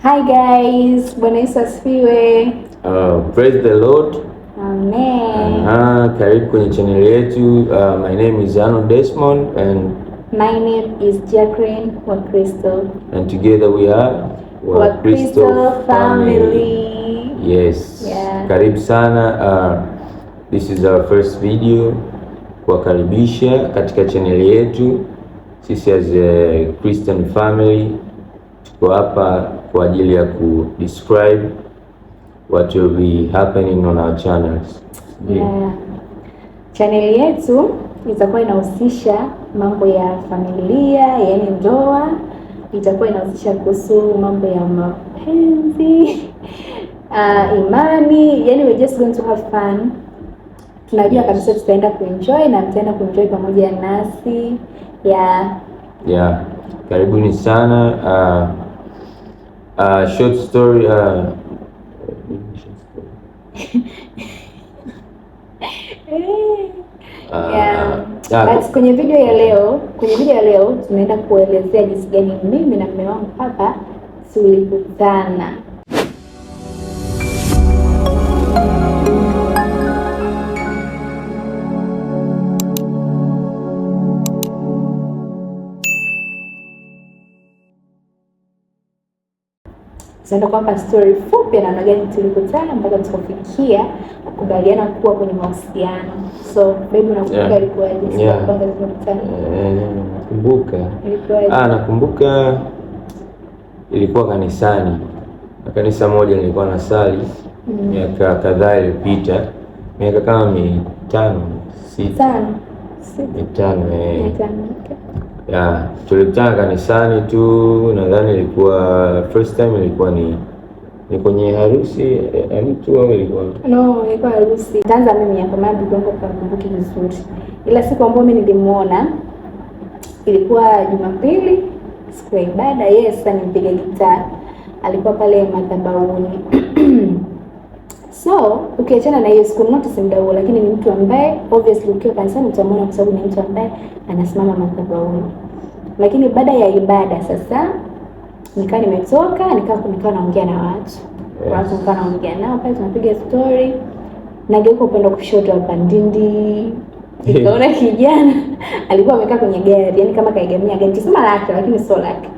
Hi guys, Bwana Yesu asifiwe. Praise the Lord. Amen. Karibu kwenye channel yetu. My name is Arnold Desmond and my name is Jacqueline Wakristo. And together we are Wakristo family. Yes. Yeah. Karibu sana. This is our first video kuwakaribisha katika channel yetu. Sisi as a Christian family tuko hapa kwa ajili ya describe what will be happening on our channels. Yeah. Channel yetu itakuwa inahusisha mambo ya familia, yani ndoa, itakuwa inahusisha kuhusu mambo ya mapenzi, imani, yani we're just going to have fun. Tunajua kabisa tutaenda kuenjoy na mtaenda kuenjoy pamoja nasi. Yeah. Karibuni sana. Short story But kwenye video ya leo tunaenda kuelezea jinsi gani mimi na mume wangu hapa tulikutana. Tunaenda kuwapa story fupi na namna gani tulikutana mpaka tukafikia kukubaliana kuwa kwenye mahusiano. So baby, unakumbuka ilikuwaje? Kwanza tulikutana. Nakumbuka. Nakumbuka ilikuwa kanisani. Kanisa moja nilikuwa nasali miaka kadhaa iliyopita. Miaka kama 5, 6. Tulikutana kanisani tu, nadhani ilikuwa first time, ilikuwa ni kwenye harusi mtu au ilikuwa ilikuwa harusi. Tanza mimi hapa maana ndugu yangu kakumbuki vizuri. Ila siku ambayo mimi nilimuona ilikuwa Jumapili, siku ya ibada. Yes, nimpiga gitaa. Alikuwa pale madhabahuni. So, ukiachana na hiyo siku notice muda huo, lakini ni mtu ambaye obviously ukiwa kanisani utamwona kwa sababu ni mtu ambaye anasimama madhabahuni. Lakini baada ya ibada sasa nikaa nimetoka, nikaa naongea na watu. Watu nikaa naongea nao pale, tunapiga story. Nageuka upande wa kushoto hapa ndindi. Nikaona kijana alikuwa amekaa kwenye gari, yani kama kaegemea gari, sema lake lakini sio lake.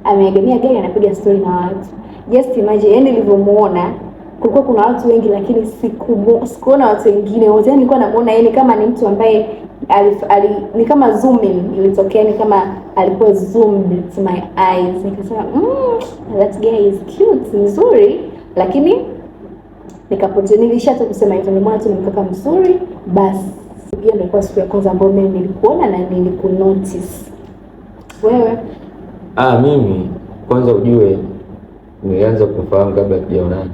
Ameegemea gari anapiga story na watu. Just imagine, yani nilivyomuona kulikuwa kuna watu wengi lakini sikuona watu wengine wote. Yani nilikuwa namuona yeye kama ni mtu ambaye ni kama zoom in ilitokea, ni kama alikuwa zoomed to my eyes. Nikasema that guy is cute, nzuri, lakini nilisha tu kusema hivyo, nilimwona tu ni mkaka mzuri basi. Hiyo ndio ilikuwa siku ya kwanza ambayo mimi nilikuona na nilikunotice. Wewe? Mimi kwanza ujue nilianza kufahamu kabla tujaonana.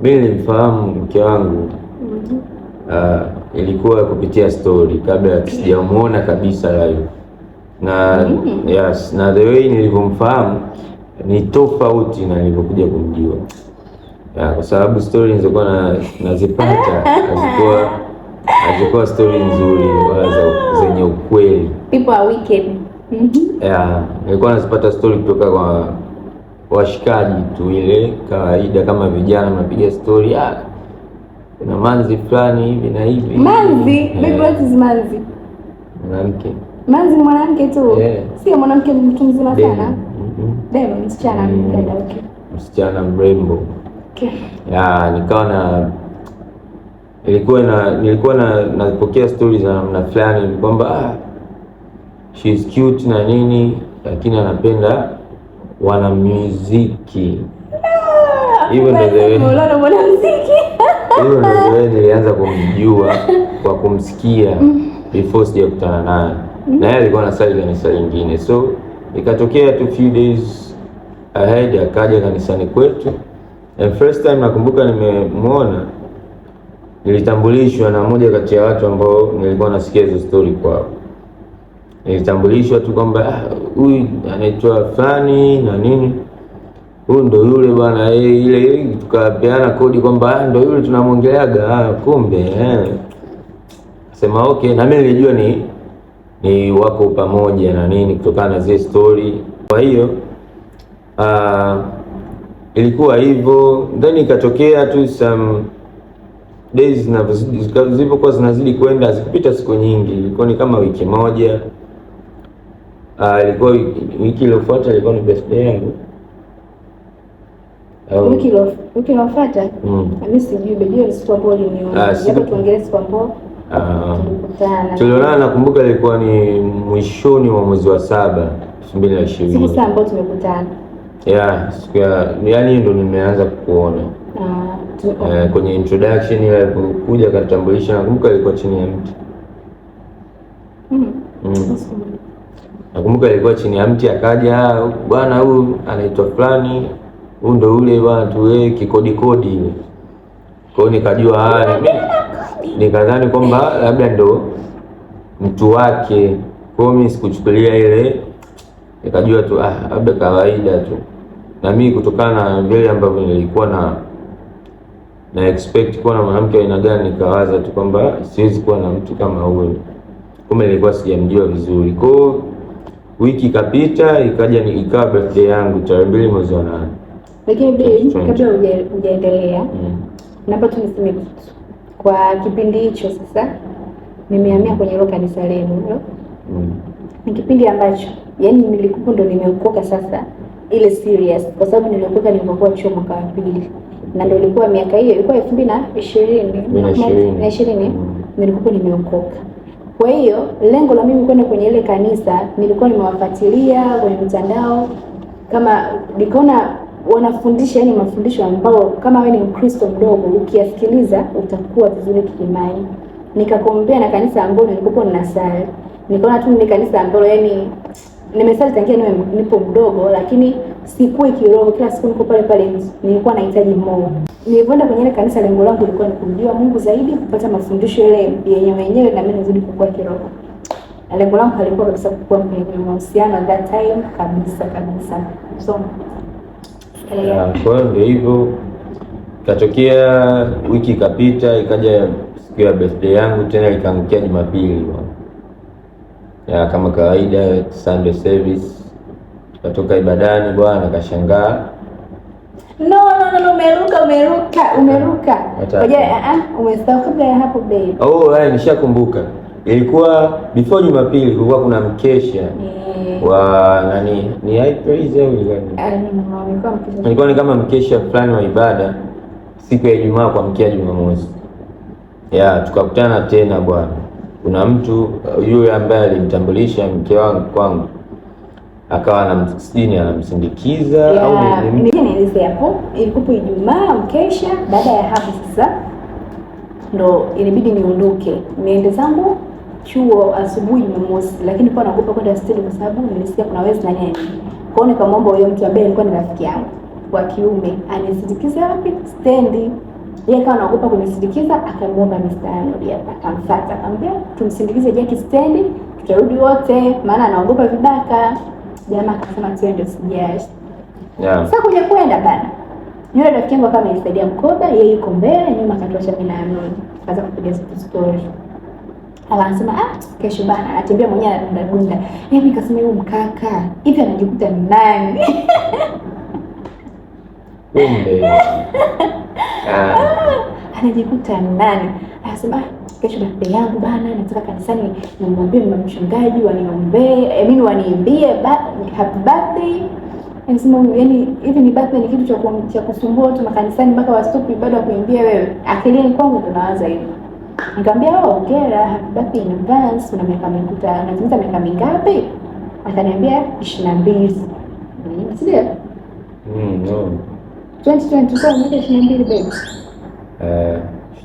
Mimi nilimfahamu mke wangu ilikuwa kupitia story kabla sijamuona kabisa live. Na yes, na the way nilivyomfahamu ni tofauti na nilivyokuja kumjua. Kwa sababu story nilizokuwa nazipata hazikuwa story nzuri wala zenye ukweli. People are wicked. Nilikuwa nazipata story kutoka kwa washikaji tu, ile kawaida kama vijana mnapiga story, kuna manzi fulani hivi na hivi. Manzi? What is manzi? Mwanamke. Manzi mwanamke tu? Sio mwanamke mtu mzima sana. Demo msichana mpenda. Msichana mrembo. Nilikuwa napokea stories za namna fulani kwamba she is cute na nini, lakini anapenda wana muziki. Hivyo ndio nilianza kumjua kwa kumsikia before sijakutana naye. Na yeye alikuwa anasali kanisa lingine. So ikatokea tu few days ahead akaja kanisani kwetu. And first time nakumbuka nimemuona, nilitambulishwa na mmoja kati ya watu ambao nilikuwa nasikia hizo story kwao. Nilitambulishwa tu kwamba huyu anaitwa fulani na nini, huyu ndo yule bwana, ile tukapeana kodi kwamba ndo yule tunamwongeleaga. Kumbe sema okay, na mimi nilijua ni wako pamoja na nini kutokana na zile story. Kwa hiyo Ilikuwa hivyo, then ikatokea tu some days zilipokuwa zinazidi kwenda, zikupita siku nyingi, ilikuwa ni kama wiki moja. Ilikuwa wiki iliyofuata ilikuwa ni birthday yangu. Wiki iliyofuata mimi sijui bado siku ambayo niliona. Japo tuongelee siku ambayo tulionana. Nakumbuka ilikuwa ni mwishoni mwa mwezi wa 7 2020. Siku saa ambayo tumekutana. Siku yaani ndio nimeanza kukuona. Kwenye introduction ile kuja katambulisha, nakumbuka ilikuwa chini ya mti. Nakumbuka ilikuwa chini ya mti, akaja bwana huyu anaitwa fulani, huyu ndo ule bwana tu kikodi ile. Kwa hiyo nikajua nikadhani kwamba labda ndo mtu wake. Kwa hiyo mimi sikuchukulia ile, nikajua tu labda kawaida tu. Na mimi kutokana na vile ambavyo nilikuwa na expect kuwa na mwanamke aina gani, nikawaza tu kwamba siwezi kuwa na mtu kama huyo. Kumbe nilikuwa sijamjua vizuri. Kwa hiyo wiki ikapita, ikawa birthday yangu tarehe 2 mwezi wa 8. Lakini kabla hujaendelea, naomba tu niseme kitu. Kwa kipindi hicho sasa nimehamia kwenye hilo kanisa lenu. Ni kipindi ambacho yani nilikuwa ndo nimeokoka sasa ile serious, kwa sababu niliokoka nilipokuwa chuo mwaka wa 2. Na ndio ilikuwa miaka hiyo, ilikuwa 2020 nilikuwa nimeokoka. Kwa hiyo lengo la mimi kwenda kwenye ile kanisa, nilikuwa nimewafuatilia kwenye mitandao, kama nikaona wanafundisha yani mafundisho ambao kama wewe ni Mkristo mdogo ukiyasikiliza utakuwa vizuri kiimani. Nikakombea na kanisa ambalo nilikuwa ninasali. Nikaona tu ni kanisa ambalo yani nimesali tangia nipo mdogo, lakini sikui kiroho. Kila siku niko pale nilikuwa nahitaji more. Nilipoenda kwenye ile kanisa, lengo langu lilikuwa ni kumjua Mungu zaidi, kupata mafundisho ile yenyewe na mimi nizidi kukua kiroho. Lengo langu halikuwa kabisa kukua kwenye mahusiano at that time kabisa. So kwa hiyo ndio hivyo, katokea wiki ikapita, ikaja siku ya birthday yangu tena, ikaangukia Jumapili kama kawaida Sunday service. Tukatoka ibadani bwana, kashangaa No, umeruka. Umesahau kabla ya hapo babe. Nishakumbuka. Ilikuwa before Jumapili kulikuwa kuna mkesha wa nani? Ni high praise au ilikuwa ni kama mkesha fulani wa ibada siku ya Ijumaa kuamkia Jumamosi. Tukakutana tena bwana. Kuna mtu yule ambaye alimtambulisha mke wangu kwangu, akawa anamsindikiza au nieleze hapo. Ilikuwa Ijumaa mkesha. Baada ya hapo sasa ndo ilibidi niondoke niende zangu chuo asubuhi Jumamosi, lakini kwa naogopa kwenda stendi kwa sababu nilisikia kuna wezi na nini. Kwa hiyo nikamwomba huyo mtu ambaye alikuwa ni rafiki yangu wa kiume anisindikize wapi? Stendi. Yeye akawa anaogopa kunisindikiza, akamwomba mstari hapa, akamfuata, akamwambia tumsindikize Jackie stendi, tutarudi wote maana anaogopa vibaka. Jamaa akasema twende, usijali. Sasa kuja kwenda bana. Yule rafiki yangu kama alisaidia mkoba, yeye yuko mbele, nyuma akatuacha mimi na Amnon. Kaanza kupiga story. Anasema kesho bana anatembea mwenyewe anadunda. Mimi nikasema huyu mkaka hivi anajikuta nani? Anajikuta nani? Anasema kesho birthday yangu bana, nataka kanisani nimwambie mchungaji waniombee, waniimbie happy birthday. Anasema yani hivi ni birthday ni kitu cha kusumbua watu makanisani mpaka wastopi ibada ya kuimbia wewe? Akilini kwangu tunawaza hivi. Nikamwambia hongera, happy birthday in advance, una miaka mingapi? Akaniambia 22. Ndio. No. 2020 kwa mwaka 22 baby.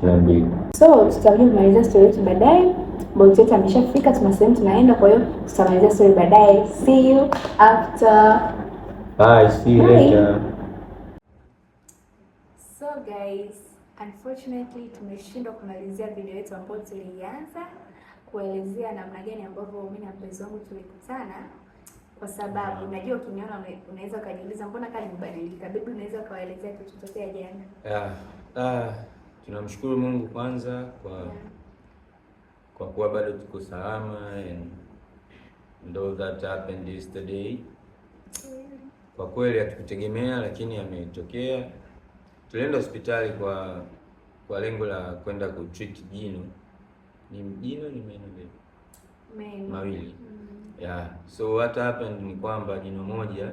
22. So tutakuja kumaliza story yetu baadaye. Bolt yetu ameshafika, tunasema tunaenda, kwa hiyo tutamaliza story baadaye. See you after. Bye, see you later. So guys, unfortunately tumeshindwa kumalizia video yetu ambayo tulianza kuelezea namna gani ambavyo mimi na mpenzi wangu tulikutana, kwa sababu unajua ukiniona unaweza kujiuliza mbona kali mbadilika. Bibi, unaweza kawaelezea kilichotokea jana? Tunamshukuru Mungu kwanza kwa kuwa bado tuko salama, and all that happened yesterday. kwa kweli hatukutegemea, lakini yametokea. Tulienda hospitali kwa lengo la kwenda kutreat jino. Ni meno mawili. Yeah. So what happened ni kwamba jino moja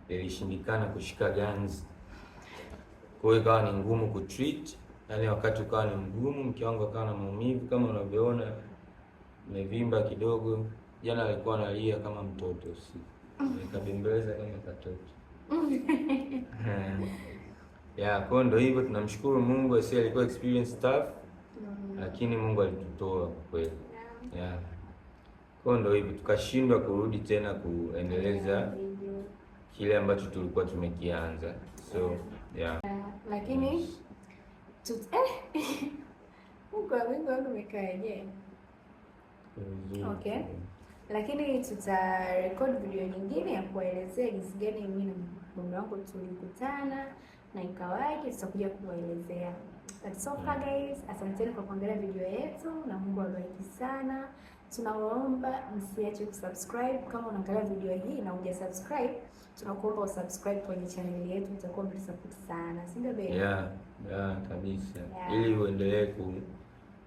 lilishindikana kushika ganzi, kwa hiyo ikawa ni ngumu kutreat, yaani wakati ukawa ni mgumu, mke wangu akawa na maumivu kama unavyoona, nimevimba kidogo. Jana alikuwa analia kama mtoto, nikabembeleza kama katoto. Yeah, kwa ndo hivyo, tunamshukuru Mungu. Asi alikuwa experience tough, lakini Mungu alitutoa kwa kweli. Yeah. Kwa ndo hivyo tukashindwa kurudi tena kuendeleza kile ambacho tulikuwa tumekianza. So yeah. Lakini Mungu wangu umekaaje? Okay. Lakini tutarecord video nyingine ya kuwaelezea jinsi gani mimi na mume wangu tulikutana na ikawaje, tutakuja kuwaelezea. That's so far guys. Asanteni kwa kuangalia video yetu na Mungu awabariki sana. Tunawaomba msiache kusubscribe. Kama unaangalia video hii na hujasubscribe, tunakuomba usubscribe kwenye channel yetu, itakuwa mtusupport sana. Si ndio baby? Yeah, kabisa. Yeah. Ili uendelee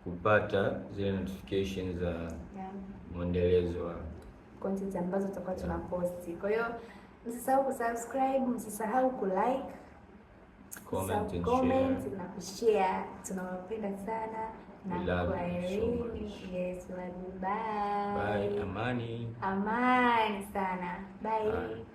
kupata zile notifications za mwendelezo wa content ambazo tutakuwa tunaposti. Kwa hiyo msisahau kusubscribe, msisahau kulike, comment na kushare. Tunawapenda sana na kwaherini. Yes, bye. Bye. Amani sana. Bye.